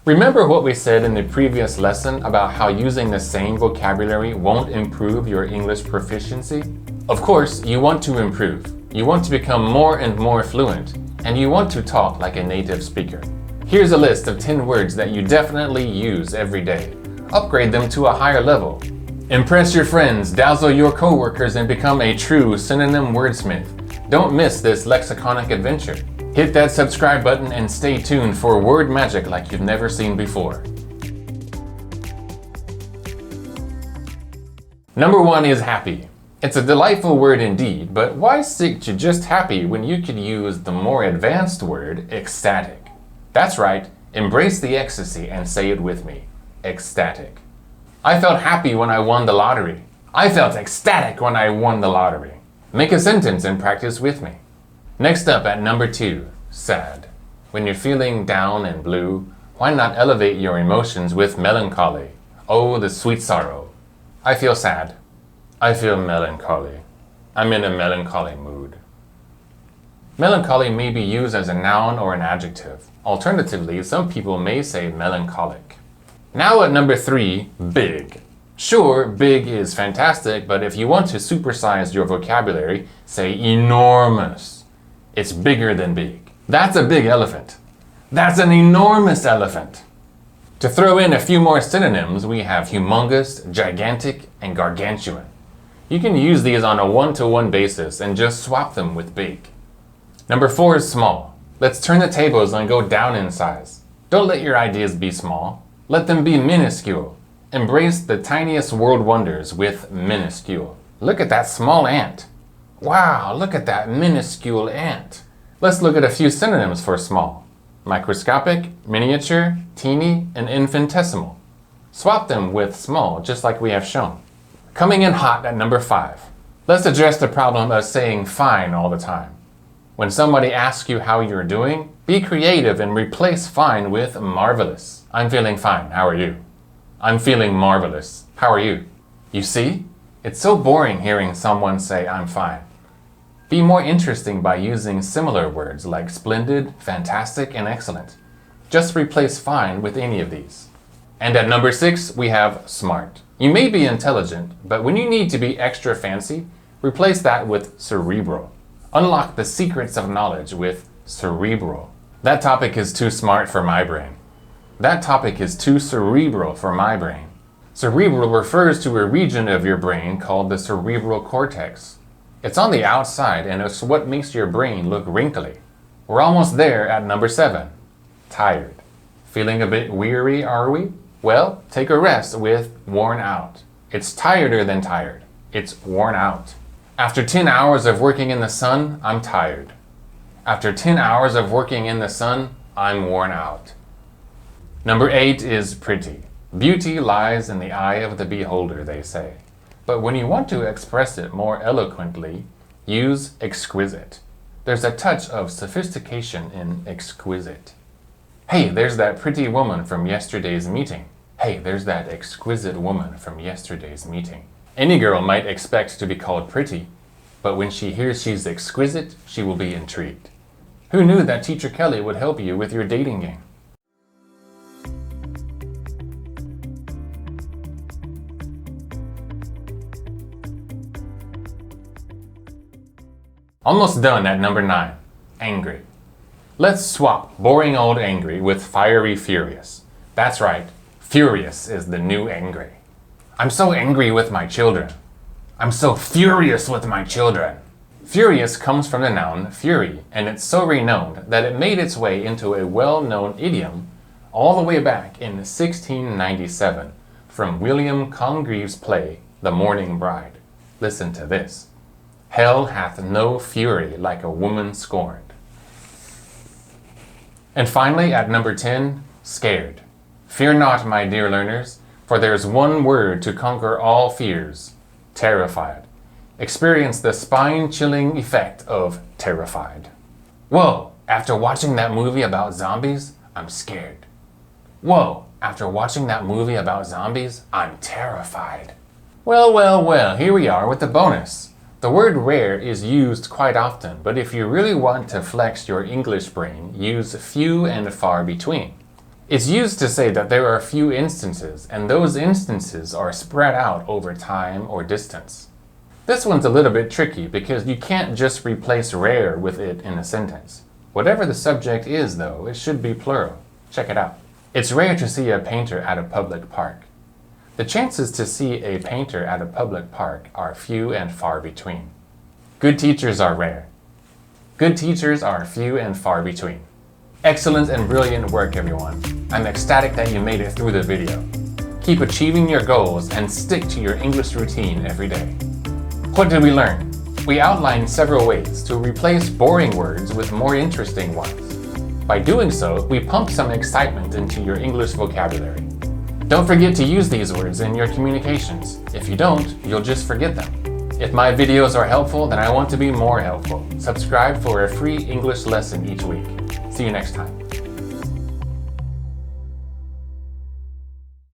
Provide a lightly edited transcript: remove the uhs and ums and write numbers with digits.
Remember what we said in the previous lesson about how using the same vocabulary won't improve your English proficiency? Of course, you want to improve. You want to become more and more fluent, and you want to talk like a native speaker. Here's a list of 10 words that you definitely use every day. Upgrade them to a higher level. Impress your friends, dazzle your coworkers, and become a true synonym wordsmith. Don't miss this lexiconic adventure. Hit that subscribe button and stay tuned for word magic like you've never seen before. Number 1 is happy. It's a delightful word indeed, but why stick to just happy when you could use the more advanced word ecstatic? That's right, embrace the ecstasy and say it with me. Ecstatic. I felt happy when I won the lottery. I felt ecstatic when I won the lottery. Make a sentence and practice with me. Next up at number 2, sad. When you're feeling down and blue, why not elevate your emotions with melancholy? Oh, the sweet sorrow. I feel sad. I feel melancholy. I'm in a melancholy mood. Melancholy may be used as a noun or an adjective. Alternatively, some people may say melancholic. Now at number 3, big. Sure, big is fantastic, but if you want to supersize your vocabulary, say enormous. It's bigger than big. That's a big elephant. That's an enormous elephant. To throw in a few more synonyms, we have humongous, gigantic, and gargantuan. You can use these on a one-to-one basis and just swap them with big. Number 4 is small. Let's turn the tables and go down in size. Don't let your ideas be small. Let them be minuscule. Embrace the tiniest world wonders with minuscule. Look at that small ant. Wow, look at that minuscule ant. Let's look at a few synonyms for small. Microscopic, miniature, teeny, and infinitesimal. Swap them with small, just like we have shown. Coming in hot at number 5. Let's address the problem of saying fine all the time. When somebody asks you how you're doing, be creative and replace fine with marvelous. I'm feeling fine, how are you? I'm feeling marvelous, how are you? You see? It's so boring hearing someone say I'm fine. Be more interesting by using similar words like splendid, fantastic, and excellent. Just replace fine with any of these. And at number 6, we have smart. You may be intelligent, but when you need to be extra fancy, replace that with cerebral. Unlock the secrets of knowledge with cerebral. That topic is too smart for my brain. That topic is too cerebral for my brain. Cerebral refers to a region of your brain called the cerebral cortex. It's on the outside and it's what makes your brain look wrinkly. We're almost there at number 7. Tired. Feeling a bit weary, are we? Well, take a rest with worn out. It's tireder than tired. It's worn out. After 10 hours of working in the sun, I'm tired. After 10 hours of working in the sun, I'm worn out. Number 8 is pretty. Beauty lies in the eye of the beholder, they say. But when you want to express it more eloquently, use exquisite. There's a touch of sophistication in exquisite. Hey, there's that pretty woman from yesterday's meeting. Hey, there's that exquisite woman from yesterday's meeting. Any girl might expect to be called pretty, but when she hears she's exquisite, she will be intrigued. Who knew that Teacher Kelly would help you with your dating game? Almost done at number 9, angry. Let's swap boring old angry with fiery furious. That's right, furious is the new angry. I'm so angry with my children. I'm so furious with my children. Furious comes from the noun fury, and it's so renowned that it made its way into a well-known idiom all the way back in 1697 from William Congreve's play, The Mourning Bride. Listen to this. Hell hath no fury like a woman scorned. And finally, at number 10, scared. Fear not, my dear learners, for there's one word to conquer all fears, terrified. Experience the spine-chilling effect of terrified. Whoa, after watching that movie about zombies, I'm scared. Whoa, after watching that movie about zombies, I'm terrified. Well, here we are with the bonus. The word rare is used quite often, but if you really want to flex your English brain, use few and far between. It's used to say that there are few instances, and those instances are spread out over time or distance. This one's a little bit tricky because you can't just replace rare with it in a sentence. Whatever the subject is, though, it should be plural. Check it out. It's rare to see a painter at a public park. The chances to see a painter at a public park are few and far between. Good teachers are rare. Good teachers are few and far between. Excellent and brilliant work, everyone. I'm ecstatic that you made it through the video. Keep achieving your goals and stick to your English routine every day. What did we learn? We outlined several ways to replace boring words with more interesting ones. By doing so, we pump some excitement into your English vocabulary. Don't forget to use these words in your communications. If you don't, you'll just forget them. If my videos are helpful, then I want to be more helpful. Subscribe for a free English lesson each week. See you next time.